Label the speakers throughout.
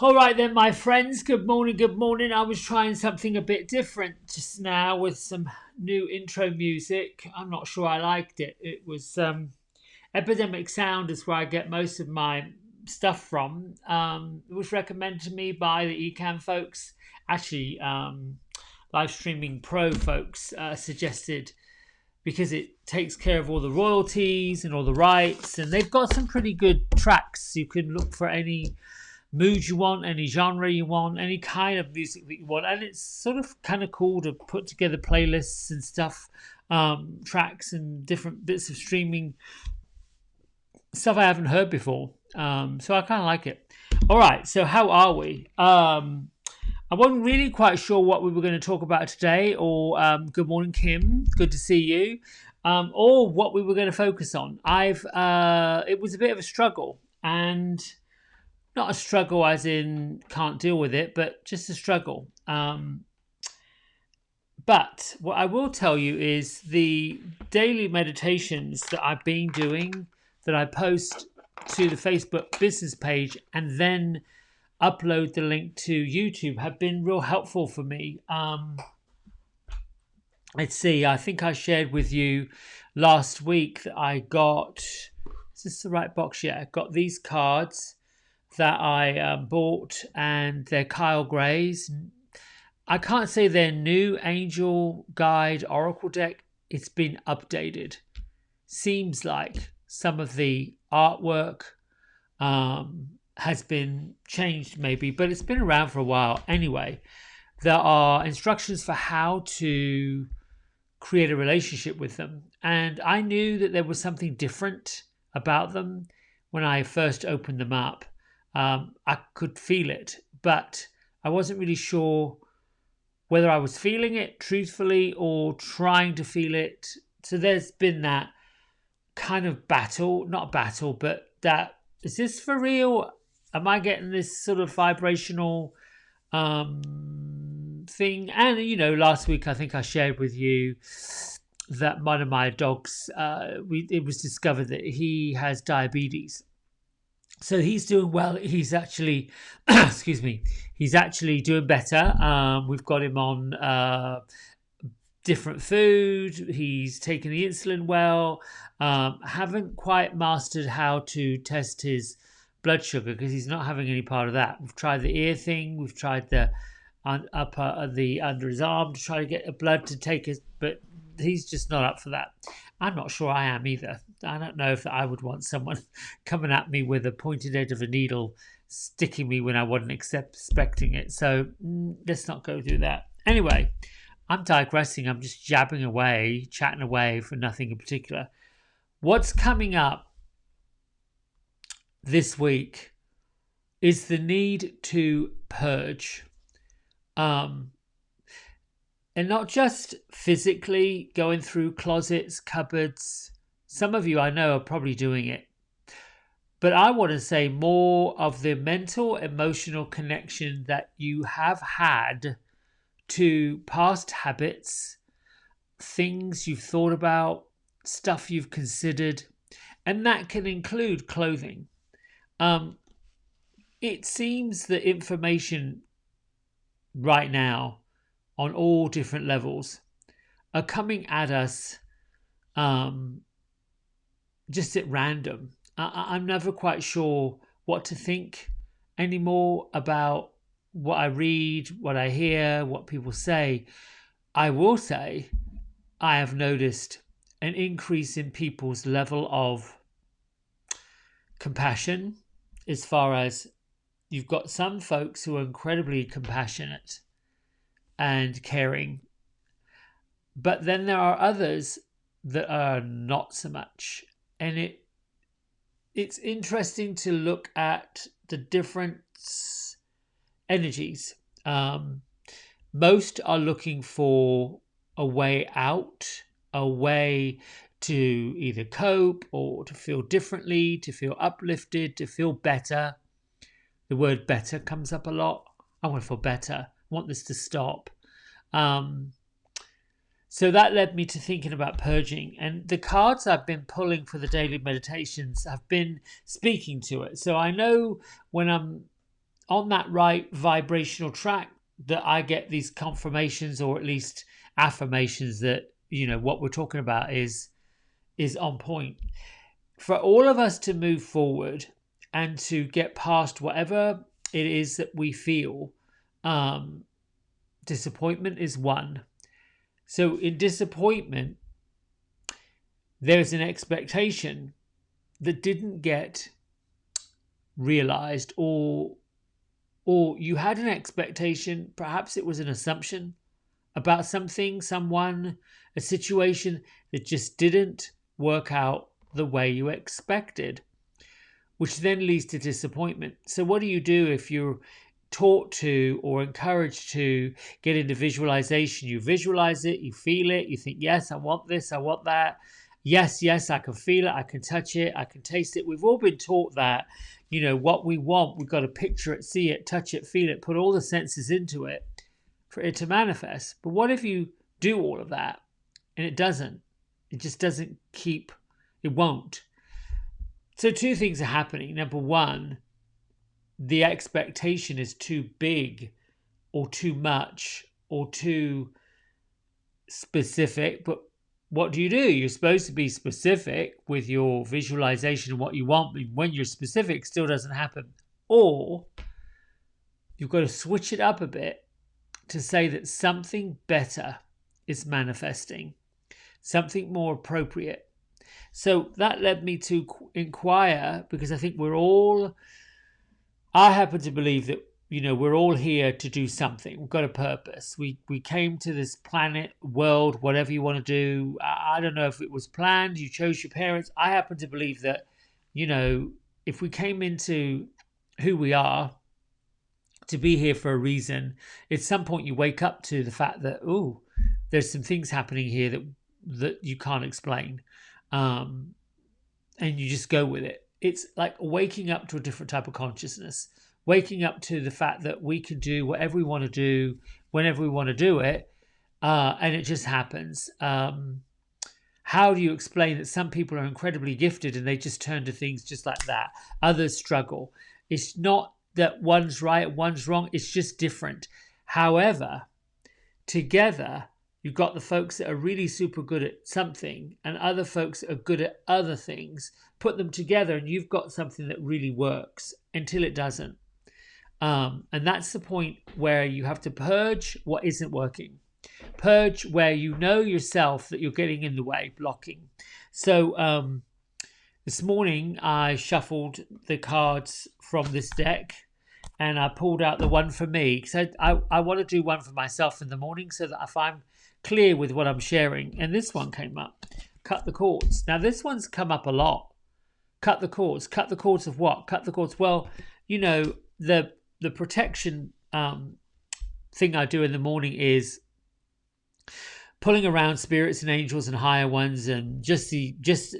Speaker 1: All right then, my friends. Good morning. Good morning. I was trying something a bit different just now with some new intro music. I'm not sure I liked it. It was Epidemic Sound is where I get most of my stuff from. It was recommended to me by the Ecan folks. Actually, Live Streaming Pro folks suggested because it takes care of all the royalties and all the rights, and they've got some pretty good tracks. You can look for any mood you want, any genre you want, any kind of music that you want, and it's sort of kind of cool to put together playlists and stuff, tracks and different bits of streaming stuff I haven't heard before. So I kind of like it. All right, so how are we? I wasn't really quite sure what we were going to talk about today, or good morning, Kim. Good to see you. Or what we were going to focus on. It was a bit of a struggle, and not a struggle as in can't deal with it, but just a struggle. But what I will tell you is the daily meditations that I've been doing, that I post to the Facebook business page and then upload the link to YouTube, have been real helpful for me. Let's see, I think I shared with you last week that I got, is this the right box? Yeah, I got these cards that I bought, and they're Kyle Gray's. I can't say they're new Angel Guide Oracle deck. It's been updated. Seems like some of the artwork has been changed maybe, but it's been around for a while. Anyway, there are instructions for how to create a relationship with them. And I knew that there was something different about them when I first opened them up. I could feel it, but I wasn't really sure whether I was feeling it truthfully or trying to feel it. So there's been that kind of battle, not battle, but that, is this for real? Am I getting this sort of vibrational thing? And, last week I think I shared with you that one of my dogs, it was discovered that he has diabetes. So he's doing well. He's actually, excuse me, he's actually doing better. We've got him on different food. He's taking the insulin well. Haven't quite mastered how to test his blood sugar because he's not having any part of that. We've tried the ear thing. We've tried the under his arm to try to get a blood to take it, but he's just not up for that. I'm not sure I am either. I don't know if I would want someone coming at me with a pointed edge of a needle sticking me when I wasn't expecting it. So let's not go through that. Anyway, I'm digressing. I'm just jabbing away, chatting away for nothing in particular. What's coming up this week is the need to purge. And not just physically going through closets, cupboards. Some of you I know are probably doing it. But I want to say more of the mental, emotional connection that you have had to past habits, things you've thought about, stuff you've considered, and that can include clothing. It seems that information right now on all different levels are coming at us just at random. I'm never quite sure what to think anymore about what I read, what I hear, what people say. I will say I have noticed an increase in people's level of compassion, as far as you've got some folks who are incredibly compassionate and caring, but then there are others that are not so much. And it's interesting to look at the different energies. Most are looking for a way out, a way to either cope or to feel differently, to feel uplifted, to feel better. The word better comes up a lot. I want to feel better. I want this to stop. So that led me to thinking about purging. And the cards I've been pulling for the daily meditations have been speaking to it. So I know when I'm on that right vibrational track that I get these confirmations, or at least affirmations, that what we're talking about is on point. For all of us to move forward and to get past whatever it is that we feel, um, disappointment is one. So in disappointment, there's an expectation that didn't get realized, or you had an expectation, perhaps it was an assumption about something, someone, a situation that just didn't work out the way you expected, which then leads to disappointment. So what do you do if you're taught to or encouraged to get into visualization? You visualize it, you feel it, you think, yes, I want this, I want that. Yes, I can feel it, I can touch it, I can taste it. We've all been taught that, what we want, we've got to picture it, see it, touch it, feel it, put all the senses into it for it to manifest. But what if you do all of that and it doesn't? It just doesn't it won't. So two things are happening. Number one, the expectation is too big or too much or too specific. But what do? You're supposed to be specific with your visualization and what you want. But when you're specific, it still doesn't happen. Or you've got to switch it up a bit to say that something better is manifesting, something more appropriate. So that led me to inquire, because I think I happen to believe that, we're all here to do something. We've got a purpose. We came to this planet, world, whatever you want to do. I don't know if it was planned, you chose your parents. I happen to believe that, if we came into who we are to be here for a reason, at some point you wake up to the fact that, there's some things happening here that you can't explain. And you just go with it. It's like waking up to a different type of consciousness, waking up to the fact that we can do whatever we want to do, whenever we want to do it, and it just happens. How do you explain that some people are incredibly gifted and they just turn to things just like that? Others struggle. It's not that one's right, one's wrong. It's just different. However, together, you've got the folks that are really super good at something and other folks that are good at other things. Put them together and you've got something that really works until it doesn't. And that's the point where you have to purge what isn't working. Purge where you know yourself that you're getting in the way, blocking. So this morning I shuffled the cards from this deck and I pulled out the one for me, because I want to do one for myself in the morning so that if I'm clear with what I'm sharing. And this one came up, cut the cords. Now this one's come up a lot. Cut the cords of what? Cut the cords. Well, the protection thing I do in the morning is pulling around spirits and angels and higher ones, and just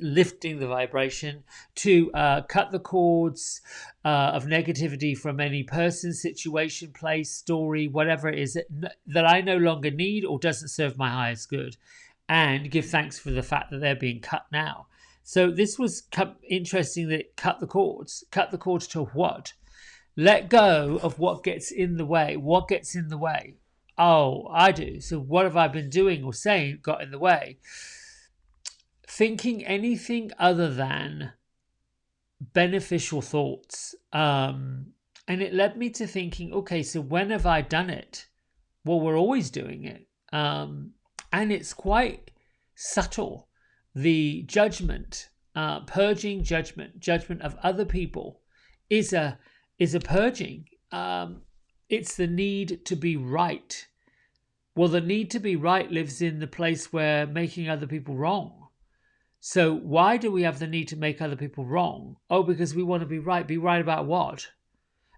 Speaker 1: lifting the vibration to cut the cords of negativity from any person, situation, place, story, whatever it is that I no longer need or doesn't serve my highest good, and give thanks for the fact that they're being cut now. So this was interesting, that cut the cords to what? Let go of what gets in the way. What gets in the way? Oh, I do. So what have I been doing or saying got in the way? Thinking anything other than beneficial thoughts. And it led me to thinking, okay, so when have I done it? Well, we're always doing it. And it's quite subtle. The judgment, purging judgment of other people is a purging. It's the need to be right. Well, the need to be right lives in the place where making other people wrong. So why do we have the need to make other people wrong? Oh, because we want to be right. Be right about what?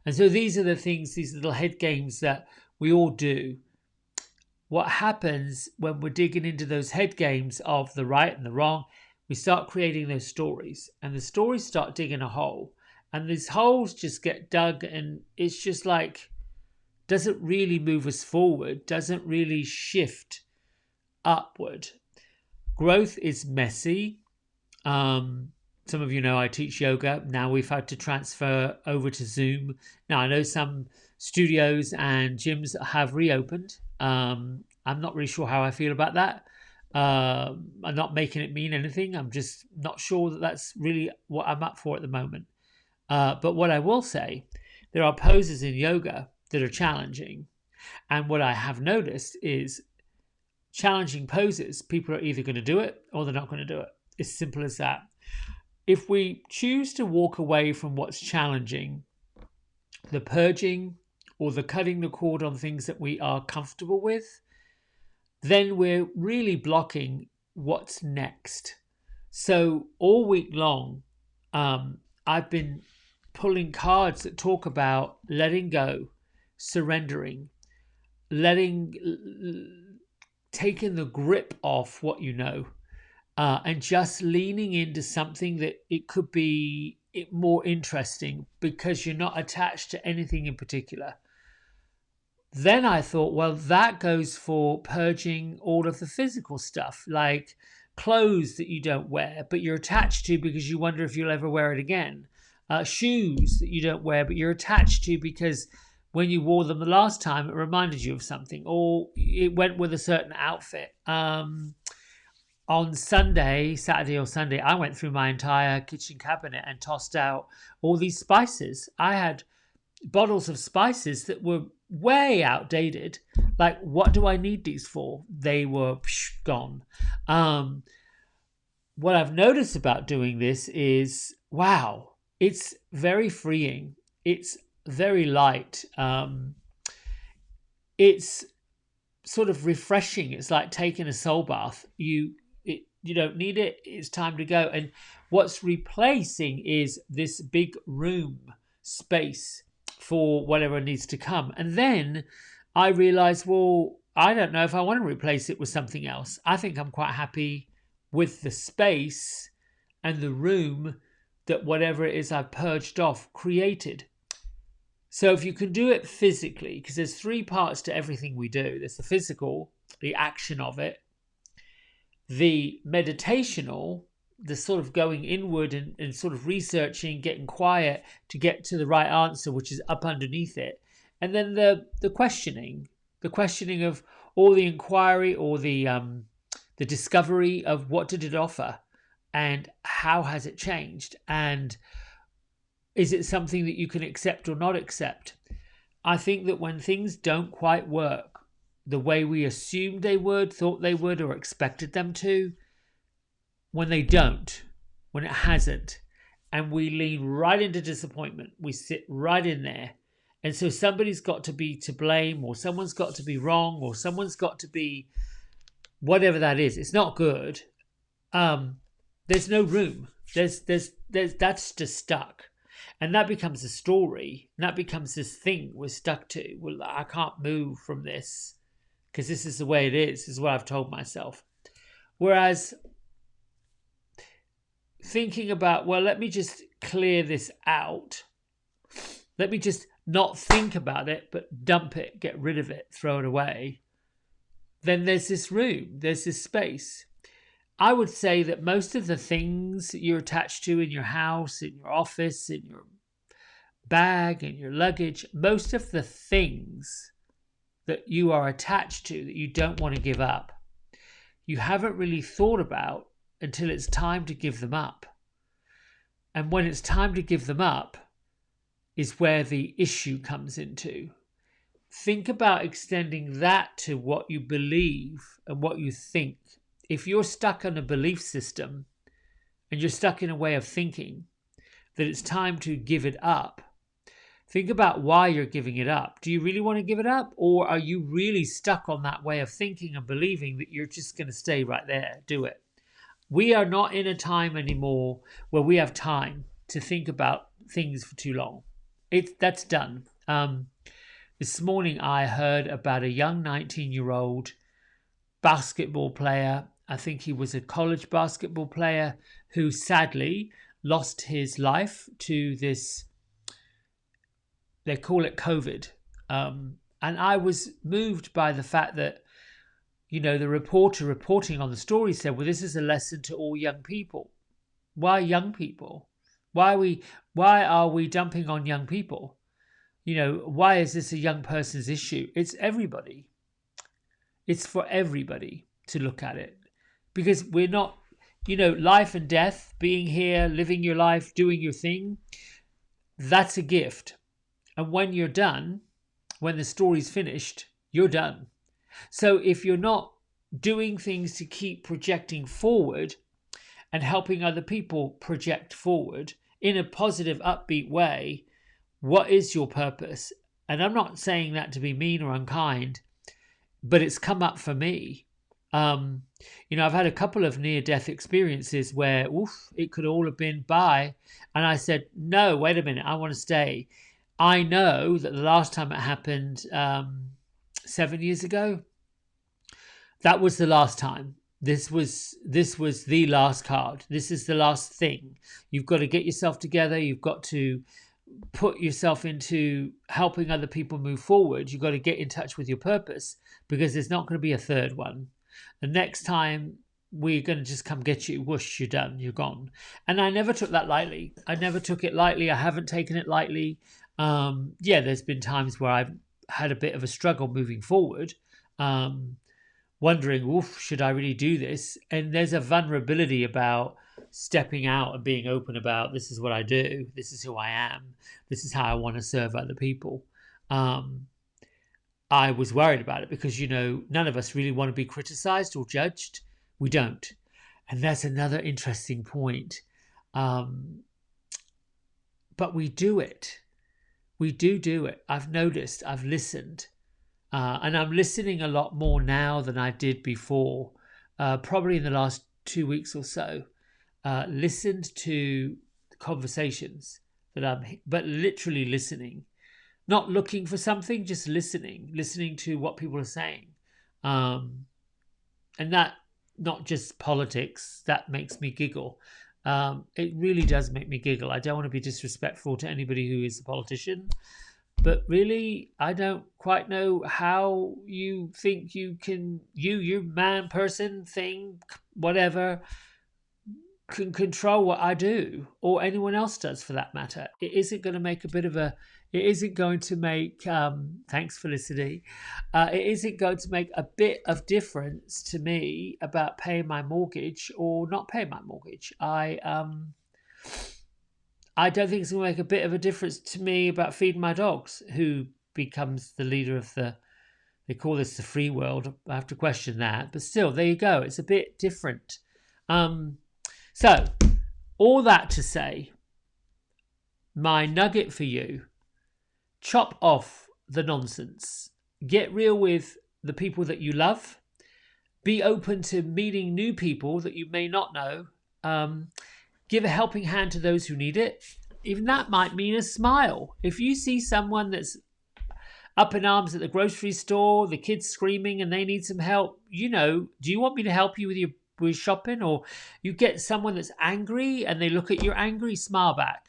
Speaker 1: And so these are the things, these little head games that we all do. What happens when we're digging into those head games of the right and the wrong, we start creating those stories, and the stories start digging a hole, and these holes just get dug, and it's just like, doesn't really move us forward, doesn't really shift upward. Growth is messy. some of you know I teach yoga. Now we've had to transfer over to Zoom. Now I know some studios and gyms have reopened. I'm not really sure how I feel about that. I'm not making it mean anything. I'm just not sure that that's really what I'm up for at the moment. But what I will say, there are poses in yoga that are challenging. And what I have noticed is challenging poses, people are either going to do it or they're not going to do it. It's simple as that. If we choose to walk away from what's challenging, the purging or the cutting the cord on things that we are comfortable with, then we're really blocking what's next. So all week long, I've been pulling cards that talk about letting go, surrendering, taking the grip off what you know, and just leaning into something that it could be more interesting because you're not attached to anything in particular. Then I thought, well, that goes for purging all of the physical stuff, like clothes that you don't wear, but you're attached to because you wonder if you'll ever wear it again. Shoes that you don't wear, but you're attached to because when you wore them the last time, it reminded you of something, or it went with a certain outfit. On Saturday or Sunday, I went through my entire kitchen cabinet and tossed out all these spices. I had bottles of spices that were way outdated. Like, what do I need these for? They were gone. What I've noticed about doing this is, wow, it's very freeing. It's very light. It's sort of refreshing. It's like taking a soul bath. You don't need it. It's time to go. And what's replacing is this big room space for whatever needs to come. And then I realized, well, I don't know if I want to replace it with something else. I think I'm quite happy with the space and the room that whatever it is I've purged off created. So if you can do it physically, because there's three parts to everything we do. There's the physical, the action of it, the meditational, the sort of going inward and sort of researching, getting quiet to get to the right answer, which is up underneath it. And then the questioning of all the inquiry or the discovery of what did it offer and how has it changed, and is it something that you can accept or not accept? I think that when things don't quite work the way we assumed they would, thought they would, or expected them to, when they don't, when it hasn't, and we lean right into disappointment, we sit right in there. And so somebody's got to be to blame, or someone's got to be wrong, or someone's got to be whatever that is. It's not good. There's no room. There's that's just stuck. And that becomes a story. And that becomes this thing we're stuck to. Well, I can't move from this because this is the way it is. This is what I've told myself. Whereas thinking about, well, let me just clear this out. Let me just not think about it, but dump it, get rid of it, throw it away. Then there's this room, there's this space. I would say that most of the things that you're attached to in your house, in your office, in your bag, in your luggage, most of the things that you are attached to that you don't want to give up, you haven't really thought about until it's time to give them up. And when it's time to give them up is where the issue comes into. Think about extending that to what you believe and what you think. If you're stuck on a belief system and you're stuck in a way of thinking that it's time to give it up, think about why you're giving it up. Do you really want to give it up? Or are you really stuck on that way of thinking and believing that you're just going to stay right there? Do it. We are not in a time anymore where we have time to think about things for too long. That's done. This morning I heard about a young 19-year-old basketball player. I think he was a college basketball player who sadly lost his life to this, they call it COVID. And I was moved by the fact that, the reporter reporting on the story said, well, this is a lesson to all young people. Why young people? Why are we dumping on young people? Why is this a young person's issue? It's everybody. It's for everybody to look at it, because we're not, life and death, being here, living your life, doing your thing, that's a gift. And when you're done, when the story's finished, you're done. So if you're not doing things to keep projecting forward and helping other people project forward in a positive, upbeat way, what is your purpose? And I'm not saying that to be mean or unkind, but it's come up for me. I've had a couple of near-death experiences where, it could all have been bye. And I said, no, wait a minute, I want to stay. I know that the last time it happened 7 years ago, that was the last time. This was the last card. This is the last thing. You've got to get yourself together. You've got to put yourself into helping other people move forward. You've got to get in touch with your purpose, because there's not going to be a third one. The next time we're going to just come get you, whoosh, you're done, you're gone. And I never took that lightly. I never took it lightly. I haven't taken it lightly. There's been times where I've had a bit of a struggle moving forward, wondering, should I really do this? And there's a vulnerability about stepping out and being open about, this is what I do, this is who I am, this is how I want to serve other people. I was worried about it because, none of us really want to be criticized or judged. We don't. And that's another interesting point. But we do it. We do it. I've noticed, I've listened. And I'm listening a lot more now than I did before, probably in the last 2 weeks or so. Listened to conversations but literally listening. Not looking for something, just listening to what people are saying. And that, not just politics, that makes me giggle. It really does make me giggle. I don't want to be disrespectful to anybody who is a politician, but really, I don't quite know how you think you can, your man, person, thing, whatever, can control what I do, or anyone else does for that matter. It isn't going to make thanks Felicity, it isn't going to make a bit of difference to me about paying my mortgage or not paying my mortgage. I don't think it's going to make a bit of a difference to me about feeding my dogs, who becomes the leader of they call this the free world. I have to question that, but still, there you go. It's a bit different. So all that to say, my nugget for you: chop off the nonsense. Get real with the people that you love. Be open to meeting new people that you may not know. Give a helping hand to those who need it. Even that might mean a smile. If you see someone that's up in arms at the grocery store, the kids screaming and they need some help, do you want me to help you with your shopping? Or you get someone that's angry and they look at your angry, smile back.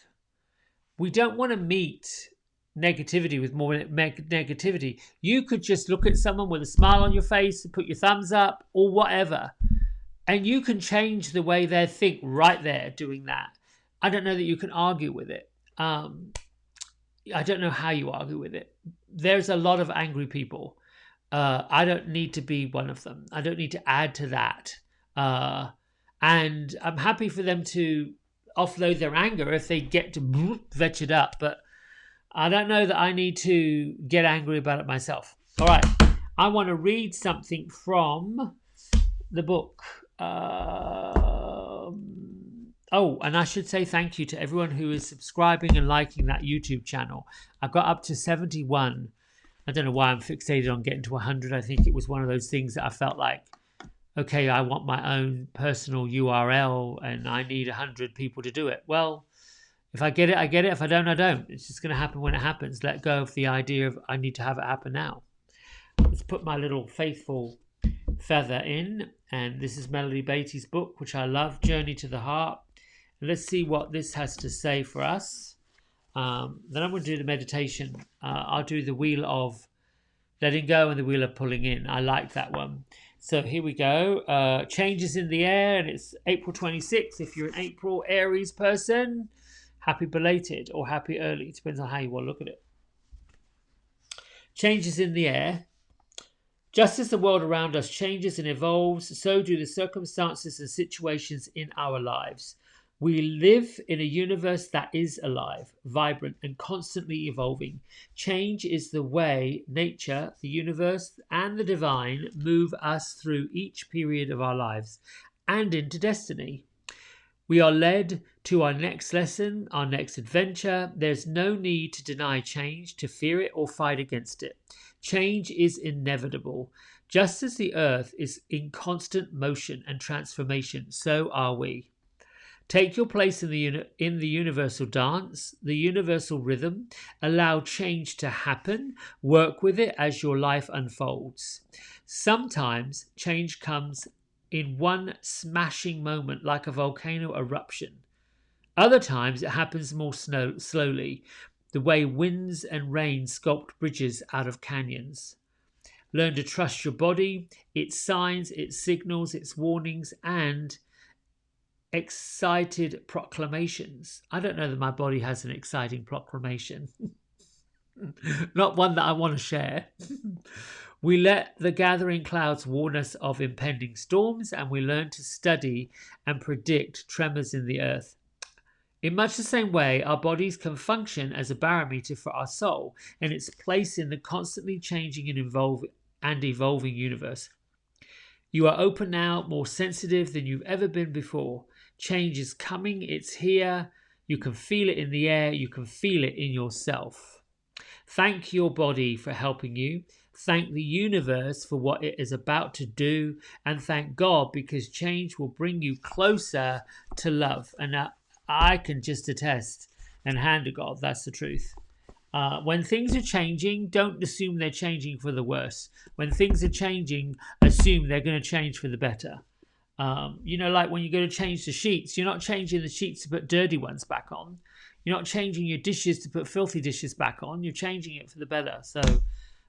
Speaker 1: We don't want to meet negativity with more negativity. You could just look at someone with a smile on your face and put your thumbs up or whatever, and you can change the way they think right there doing that. I don't know that you can argue with it. I don't know how you argue with it. There's a lot of angry people. I don't need to be one of them. I don't need to add to that. And I'm happy for them to offload their anger if they get to vetch it up. But I don't know that I need to get angry about it myself. All right. I want to read something from the book. And I should say thank you to everyone who is subscribing and liking that YouTube channel. I got up to 71. I don't know why I'm fixated on getting to 100. I think it was one of those things that I felt like, okay, I want my own personal URL and I need 100 people to do it. Well, if I get it, I get it. If I don't, I don't. It's just going to happen when it happens. Let go of the idea of I need to have it happen now. Let's put my little faithful feather in. And this is Melody Beatty's book, which I love, Journey to the Heart. And let's see what this has to say for us. Then I'm going to do the meditation. I'll do the wheel of letting go and the wheel of pulling in. I like that one. So here we go. Changes in the air, and it's April 26th. If you're an April Aries person, happy belated or happy early. Depends on how you want to look at it. Changes in the air. Just as the world around us changes and evolves, so do the circumstances and situations in our lives. We live in a universe that is alive, vibrant, and constantly evolving. Change is the way nature, the universe, and the divine move us through each period of our lives and into destiny. We are led to our next lesson, our next adventure. There's no need to deny change, to fear it, or fight against it. Change is inevitable. Just as the earth is in constant motion and transformation, so are we. Take your place in the universal dance, the universal rhythm. Allow change to happen. Work with it as your life unfolds. Sometimes change comes in one smashing moment, like a volcano eruption. Other times it happens more slowly, the way winds and rain sculpt bridges out of canyons. Learn to trust your body, its signs, its signals, its warnings, and excited proclamations. I don't know that my body has an exciting proclamation. Not one that I want to share. We let the gathering clouds warn us of impending storms, and we learn to study and predict tremors in the earth. In much the same way, our bodies can function as a barometer for our soul and its place in the constantly changing and evolving universe. You are open now, more sensitive than you've ever been before. Change is coming, it's here. You can feel it in the air, you can feel it in yourself. Thank your body for helping you. Thank the universe for what it is about to do. And thank God, because change will bring you closer to love. And I can just attest and hand to God, that's the truth. When things are changing, don't assume they're changing for the worse. When things are changing, assume they're going to change for the better. Like when you go to change the sheets, you're not changing the sheets to put dirty ones back on. You're not changing your dishes to put filthy dishes back on. You're changing it for the better. So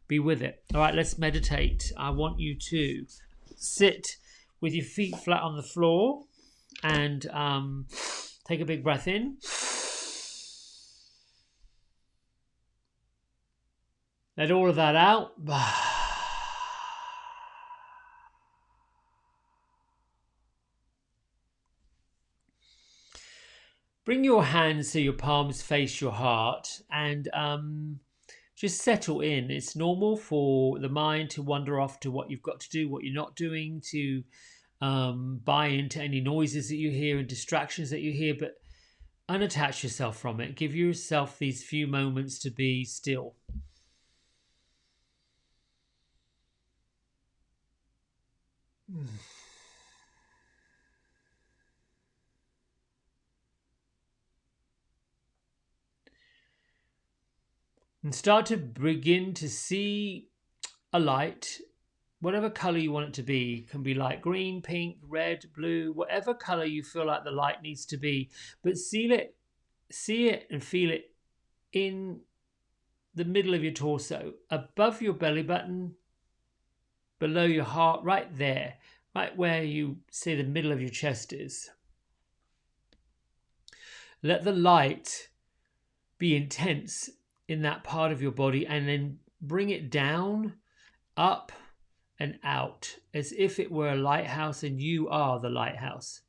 Speaker 1: be with it. All right, let's meditate. I want you to sit with your feet flat on the floor and take a big breath in. Let all of that out. Bring your hands so your palms face your heart and just settle in. It's normal for the mind to wander off to what you've got to do, what you're not doing, to buy into any noises that you hear and distractions that you hear, but unattach yourself from it. Give yourself these few moments to be still. And start to begin to see a light, whatever color you want it to be. It can be light green, pink, red, blue, whatever color you feel like the light needs to be. But see it and feel it in the middle of your torso, above your belly button, below your heart, right there, right where you see the middle of your chest is. Let the light be intense in that part of your body and then bring it down, up and out as if it were a lighthouse and you are the lighthouse.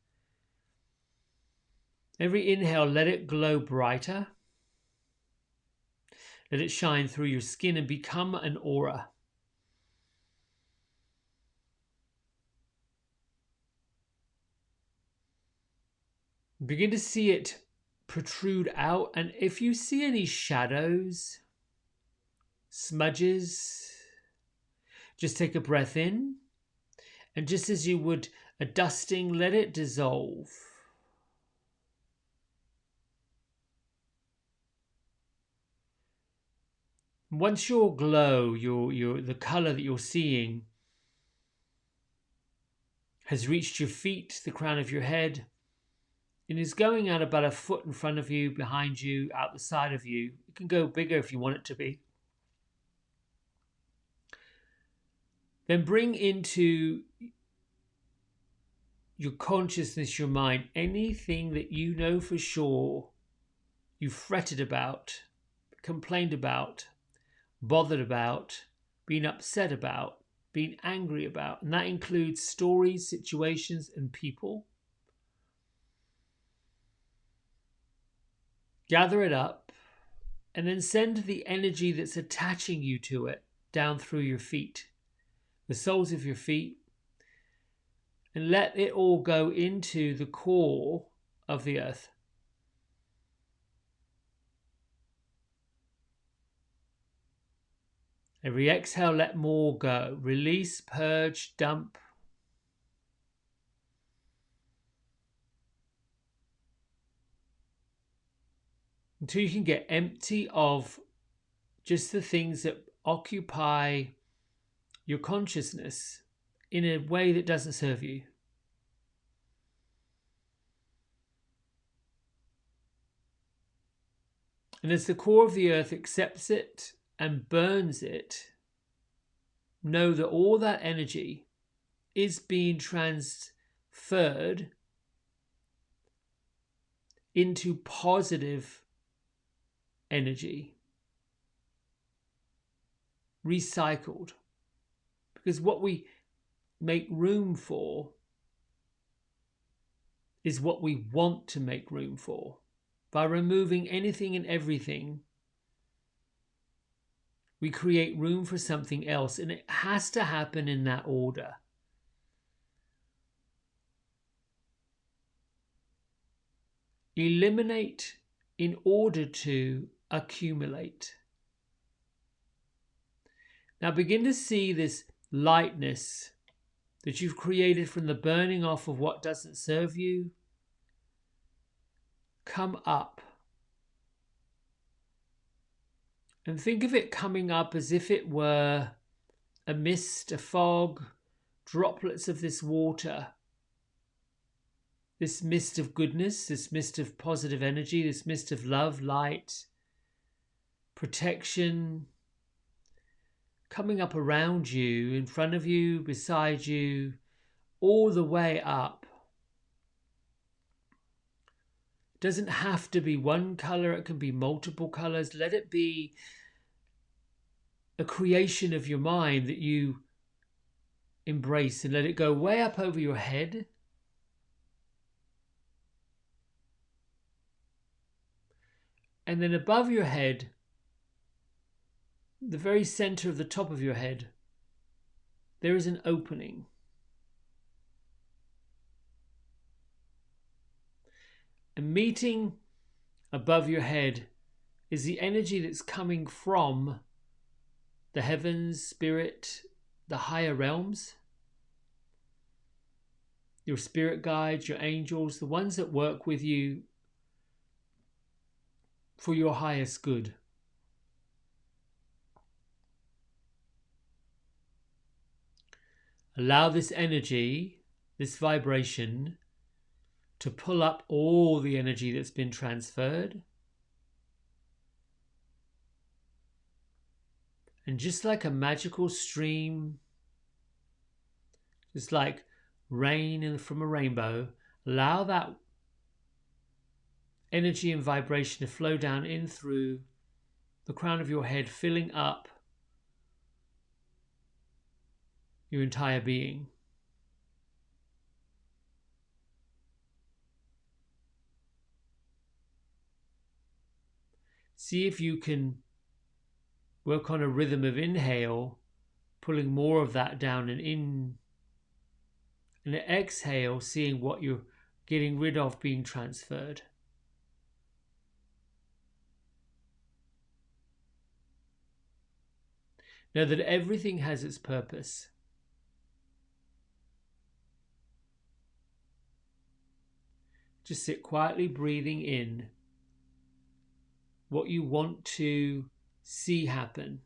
Speaker 1: Every inhale, let it glow brighter. Let it shine through your skin and become an aura. Begin to see it protrude out, and if you see any shadows, smudges, just take a breath in, and just as you would a dusting, let it dissolve. Once your glow, the color that you're seeing has reached your feet, the crown of your head, and is going out about a foot in front of you, behind you, out the side of you. It can go bigger if you want it to be. Then bring into your consciousness, your mind, anything that you know for sure you fretted about, complained about, bothered about, been upset about, been angry about. And that includes stories, situations, and people. Gather it up and then send the energy that's attaching you to it down through your feet, the soles of your feet, and let it all go into the core of the earth. Every exhale, let more go. Release, purge, dump. Until you can get empty of just the things that occupy your consciousness in a way that doesn't serve you. And as the core of the earth accepts it and burns it, know that all that energy is being transferred into positive energy, recycled. Because what we make room for is what we want to make room for. By removing anything and everything, we create room for something else, and it has to happen in that order. Eliminate in order to accumulate. Now begin to see this lightness that you've created from the burning off of what doesn't serve you come up. And think of it coming up as if it were a mist, a fog, droplets of this water. This mist of goodness, this mist of positive energy, this mist of love, light, protection, coming up around you, in front of you, beside you, all the way up. It doesn't have to be one color, it can be multiple colors. Let it be a creation of your mind that you embrace, and let it go way up over your head. And then above your head, the very center of the top of your head, there is an opening. And meeting above your head is the energy that's coming from the heavens, spirit, the higher realms, your spirit guides, your angels, the ones that work with you for your highest good. Allow this energy, this vibration, to pull up all the energy that's been transferred. And just like a magical stream, just like rain from a rainbow, allow that energy and vibration to flow down in through the crown of your head, filling up your entire being. See if you can work on a rhythm of inhale, pulling more of that down and in, and an exhale, seeing what you're getting rid of being transferred. Know that everything has its purpose. Just sit quietly breathing in what you want to see happen.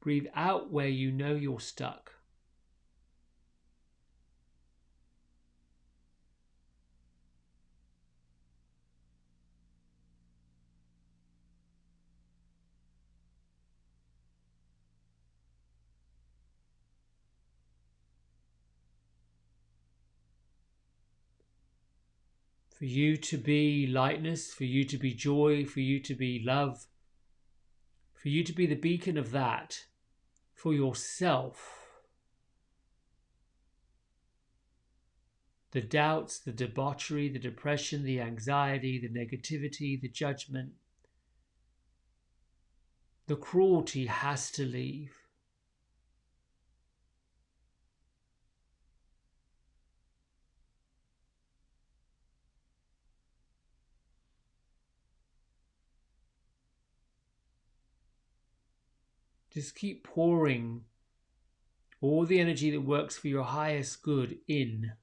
Speaker 1: Breathe out where you know you're stuck. For you to be lightness, for you to be joy, for you to be love, for you to be the beacon of that for yourself. The doubts, the debauchery, the depression, the anxiety, the negativity, the judgment, the cruelty has to leave. Just keep pouring all the energy that works for your highest good in.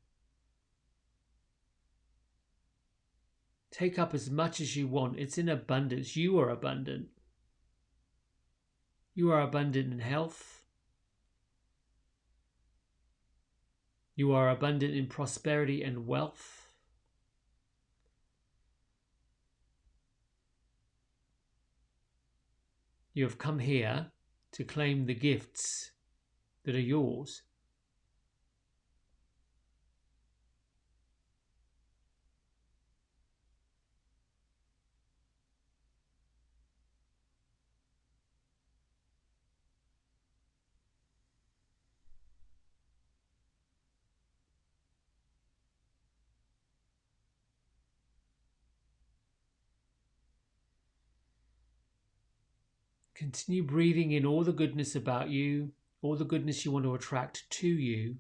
Speaker 1: Take up as much as you want. It's in abundance. You are abundant. You are abundant in health. You are abundant in prosperity and wealth. You have come here to claim the gifts that are yours. Continue breathing in all the goodness about you, all the goodness you want to attract to you.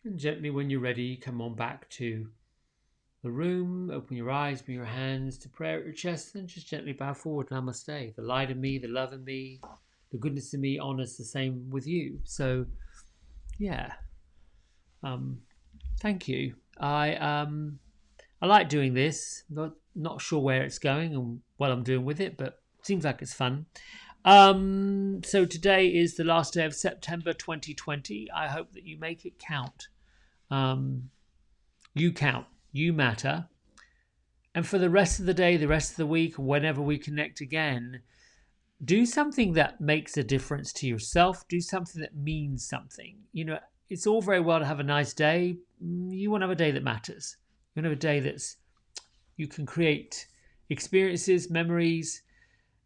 Speaker 1: And gently, when you're ready, come on back to the room. Open your eyes, bring your hands to prayer at your chest, and just gently bow forward. Namaste. The light in me, the love in me, the goodness in me honors the same with you. So, yeah. Thank you. I like doing this. Not sure where it's going and what I'm doing with it, but it seems like it's fun. So today is the last day of September 2020. I hope that you make it count. You count. You matter. And for the rest of the day, the rest of the week, whenever we connect again, do something that makes a difference to yourself. Do something that means something. You know, it's all very well to have a nice day. You want to have a day that matters. You want to have a day that's you can create experiences, memories,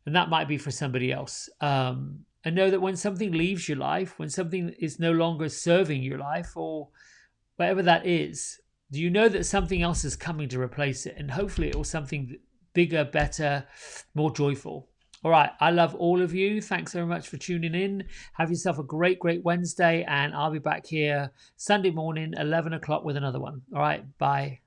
Speaker 1: and that might be for somebody else. And know that when something leaves your life, when something is no longer serving your life, or whatever that is, do you know that something else is coming to replace it? And hopefully it will something bigger, better, more joyful. All right. I love all of you. Thanks very much for tuning in. Have yourself a great, great Wednesday. And I'll be back here Sunday morning, 11 o'clock with another one. All right. Bye.